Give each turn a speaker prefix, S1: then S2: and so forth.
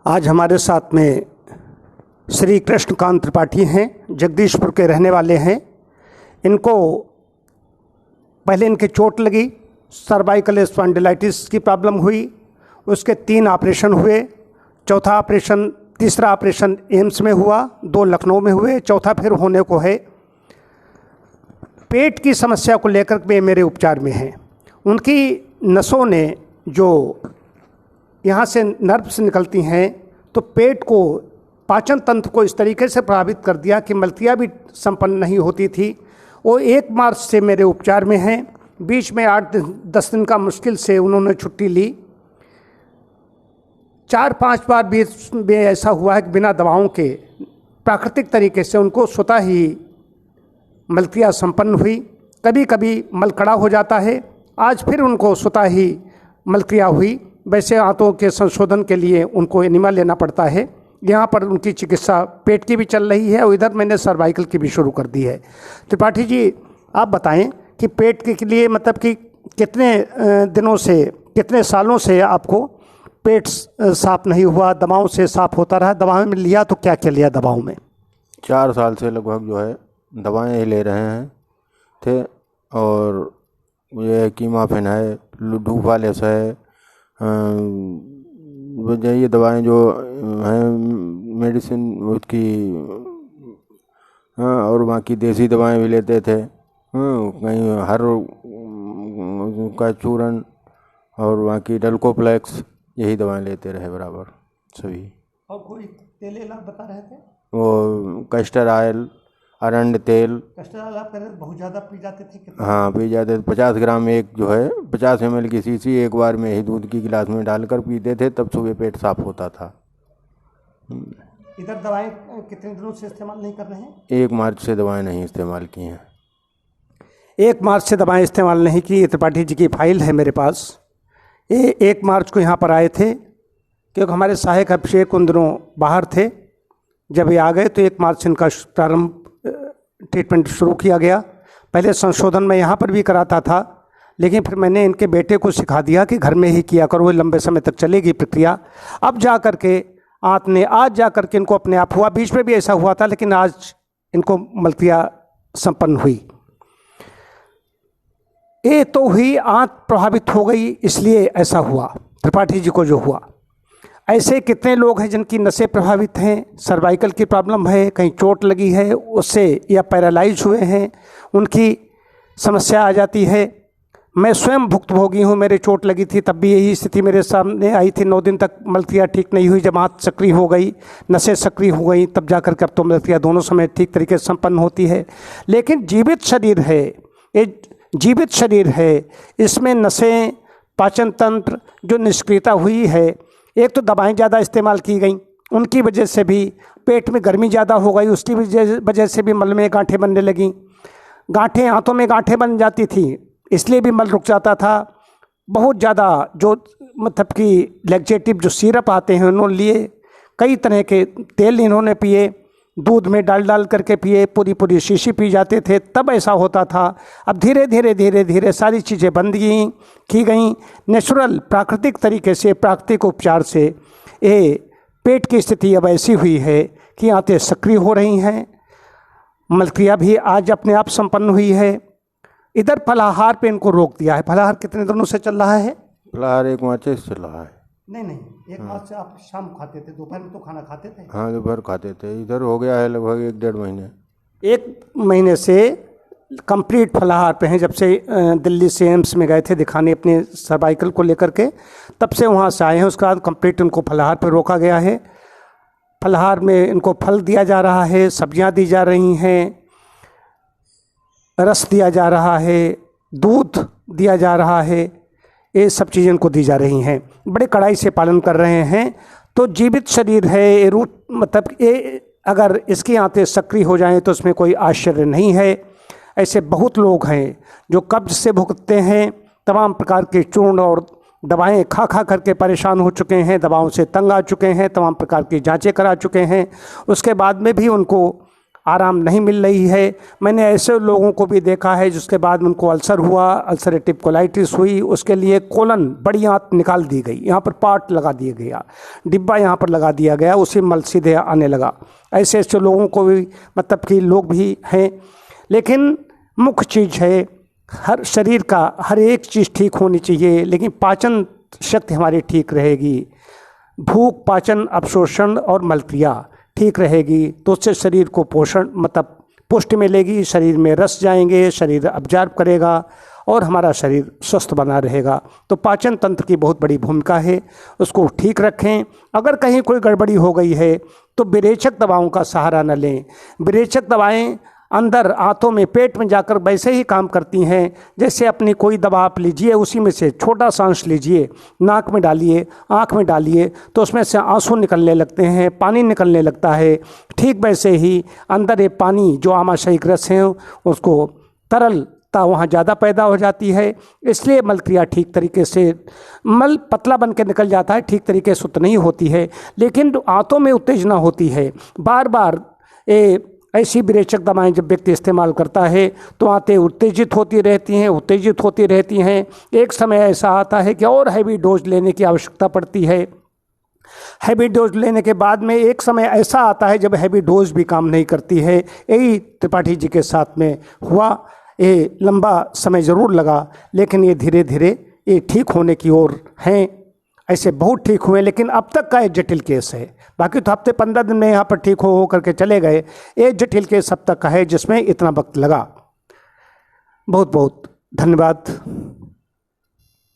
S1: आज हमारे साथ में श्री कृष्णकांत त्रिपाठी हैं, जगदीशपुर के रहने वाले हैं। इनको पहले इनकी चोट लगी, सर्वाइकल स्पॉन्डिलाइटिस की प्रॉब्लम हुई, उसके 3 ऑपरेशन हुए। तीसरा ऑपरेशन एम्स में हुआ, 2 लखनऊ में हुए, चौथा फिर होने को है। पेट की समस्या को लेकर वे मेरे उपचार में हैं। उनकी नसों ने जो यहाँ से नर्व्स निकलती हैं तो पेट को, पाचन तंत्र को इस तरीके से प्रभावित कर दिया कि मलतिया भी संपन्न नहीं होती थी। वो 1 मार्च से मेरे उपचार में हैं। बीच में 8-10 दिन का मुश्किल से उन्होंने छुट्टी ली। 4-5 बार बीच में ऐसा हुआ है कि बिना दवाओं के प्राकृतिक तरीके से उनको स्वतः ही मलतिया संपन्न हुई। कभी कभी मलकड़ा हो जाता है, आज फिर उनको स्वतः ही मलतिया हुई। वैसे आंतों के संशोधन के लिए उनको एनिमा लेना पड़ता है। यहाँ पर उनकी चिकित्सा पेट की भी चल रही है और इधर मैंने सर्वाइकल की भी शुरू कर दी है। त्रिपाठी जी, आप बताएं कि पेट के लिए मतलब कि कितने दिनों से, कितने सालों से आपको पेट साफ नहीं हुआ, दवाओं से साफ होता रहा? दवाओं में लिया तो क्या क्या लिया दवाओं में?
S2: 4 साल से लगभग जो है दवाएं ही ले रहे हैं थे। और ये कीमाफिन है, डूफालेस है, ये दवाएं जो हैं मेडिसिन उसकी, और बाकी देसी दवाएं भी लेते थे। कहीं हर का चूरन और बाकी डल्कोप्लेक्स, यही दवाएं लेते रहे बराबर सभी।
S1: और कोई तेल इलाज बता रहे थे?
S2: वो कैस्टर ऑयल, अरंड तेल।
S1: कैस्टर ऑयल आप बहुत ज़्यादा पी जाते थे? कितना?
S2: हाँ, पी जाते थे। 50 ग्राम एक जो है 50 ml की शीशी एक बार में ही दूध की गिलास में डालकर पीते थे, तब सुबह पेट साफ होता था।
S1: इधर दवाएं कितने दिनों से इस्तेमाल नहीं कर रहे हैं?
S2: 1 मार्च से दवाएं नहीं इस्तेमाल की हैं।
S1: 1 मार्च से दवाएं इस्तेमाल नहीं की। त्रिपाठी जी की फाइल है मेरे पास। ये 1 मार्च को यहाँ पर आए थे क्योंकि हमारे सहायक अभिषेक उन दिनों बाहर थे। जब ये आ गए तो 1 मार्च से इनका प्रारंभ ट्रीटमेंट शुरू किया गया। पहले संशोधन मैं यहाँ पर भी कराता था, लेकिन फिर मैंने इनके बेटे को सिखा दिया कि घर में ही किया करो, लंबे समय तक चलेगी प्रक्रिया। अब जा कर के आज जा कर के इनको अपने आप हुआ। बीच में भी ऐसा हुआ था, लेकिन आज इनको मलतिया संपन्न हुई। ये तो हुई, आंत प्रभावित हो गई, इसलिए ऐसा हुआ त्रिपाठी जी को जो हुआ। ऐसे कितने लोग हैं जिनकी नसें प्रभावित हैं, सर्वाइकल की प्रॉब्लम है, कहीं चोट लगी है उससे, या पैरालाइज हुए हैं, उनकी समस्या आ जाती है। मैं स्वयं भुक्तभोगी हूँ। मेरे चोट लगी थी तब भी यही स्थिति मेरे सामने आई थी। 9 दिन तक मलतिया ठीक नहीं हुई। जब आंत सक्रिय हो गई, नसें सक्रिय हो गई, तब जाकर के अब तो मलतिया दोनों समय ठीक तरीके से संपन्न होती है। लेकिन जीवित शरीर है, ये जीवित शरीर है, इसमें नसें, पाचन तंत्र जो निष्क्रियता हुई है, एक तो दवाएं ज़्यादा इस्तेमाल की गई, उनकी वजह से भी पेट में गर्मी ज़्यादा हो गई, उसकी वजह से भी मल में गांठें बनने लगीं। गांठें, आंतों में गांठें बन जाती थी, इसलिए भी मल रुक जाता था। बहुत ज़्यादा जो मतलब कि लैक्सेटिव जो सिरप आते हैं उन्होंने लिए, कई तरह के तेल इन्होंने पिए, दूध में डाल करके पिए, पूरी शीशी पी जाते थे, तब ऐसा होता था। अब धीरे धीरे सारी चीज़ें बंद की गई। नेचुरल, प्राकृतिक तरीके से, प्राकृतिक उपचार से ये पेट की स्थिति अब ऐसी हुई है कि आंतें सक्रिय हो रही हैं। मलतिया भी आज अपने आप संपन्न हुई है। इधर फलाहार पे इनको रोक दिया है। फलाहार कितने दिनों से चल रहा है?
S2: फलाहार 1 मार्च से चल रहा है।
S1: नहीं, 1 मार्च से आप शाम खाते थे, दोपहर में तो खाना खाते थे?
S2: हाँ, दोपहर खाते थे। इधर हो गया है लगभग 1-1.5 महीने।
S1: 1 महीने से कंप्लीट फलाहार पे हैं। जब से दिल्ली से एम्स में गए थे दिखाने अपने सर्वाइकल को लेकर के, तब से वहाँ से आए हैं। उसके बाद कंप्लीट इनको फलाहार पे रोका गया है। फलाहार में इनको फल दिया जा रहा है, सब्जियाँ दी जा रही हैं, रस दिया जा रहा है, दूध दिया जा रहा है, ये सब चीज़ें इनको दी जा रही हैं। बड़े कड़ाई से पालन कर रहे हैं। तो जीवित शरीर है ये, मतलब ये अगर इसकी आंतें सक्रिय हो जाएं तो इसमें कोई आश्चर्य नहीं है। ऐसे बहुत लोग हैं जो कब्ज से भुगतते हैं, तमाम प्रकार के चूर्ण और दवाएं खा करके परेशान हो चुके हैं, दवाओं से तंग आ चुके हैं, तमाम प्रकार की जांचें करा चुके हैं, उसके बाद में भी उनको आराम नहीं मिल रही है। मैंने ऐसे लोगों को भी देखा है जिसके बाद उनको अल्सर हुआ, अल्सरेटिव कोलाइटिस हुई, उसके लिए कोलन बड़ी आंत निकाल दी गई, यहाँ पर पार्ट लगा दिया गया, डिब्बा यहाँ पर लगा दिया गया, उसी मल सीधे आने लगा। ऐसे ऐसे लोगों को भी मतलब कि लोग भी हैं। लेकिन मुख्य चीज़ है हर शरीर का हर एक चीज़ ठीक होनी चाहिए, लेकिन पाचन शक्ति हमारी ठीक रहेगी, भूख, पाचन, अवशोषण और मलक्रिया ठीक रहेगी तो उससे शरीर को पोषण मतलब पुष्टि मिलेगी, शरीर में रस जाएंगे, शरीर अब्जॉर्ब करेगा और हमारा शरीर स्वस्थ बना रहेगा। तो पाचन तंत्र की बहुत बड़ी भूमिका है, उसको ठीक रखें। अगर कहीं कोई गड़बड़ी हो गई है तो विरेचक दवाओं का सहारा न लें। विरेचक दवाएं अंदर आंतों में, पेट में जाकर वैसे ही काम करती हैं जैसे अपनी कोई दवा आप लीजिए, उसी में से छोटा सा अंश लीजिए, नाक में डालिए, आँख में डालिए तो उसमें से आंसू निकलने लगते हैं, पानी निकलने लगता है। ठीक वैसे ही अंदर ये पानी जो आमाशयिक रस हैं उसको तरलता वहाँ ज़्यादा पैदा हो जाती है, इसलिए मलक्रिया ठीक तरीके से, मल पतला बन के निकल जाता है, ठीक तरीके से नहीं होती है। लेकिन आंतों में उत्तेजना होती है, बार बार ऐसी विरेचक दवाएं जब व्यक्ति इस्तेमाल करता है तो आंतें उत्तेजित होती रहती हैं। एक समय ऐसा आता है कि और हैवी डोज लेने की आवश्यकता पड़ती है। हैवी डोज लेने के बाद में एक समय ऐसा आता है जब हैवी डोज भी काम नहीं करती है। यही त्रिपाठी जी के साथ में हुआ। ये लंबा समय ज़रूर लगा, लेकिन ये धीरे धीरे ये ठीक होने की ओर हैं। ऐसे बहुत ठीक हुए, लेकिन अब तक का एक जटिल केस है। बाकी तो हफ्ते 15 दिन में यहाँ पर ठीक हो करके चले गए। एक जटिल केस अब तक का है जिसमें इतना वक्त लगा। बहुत बहुत धन्यवाद।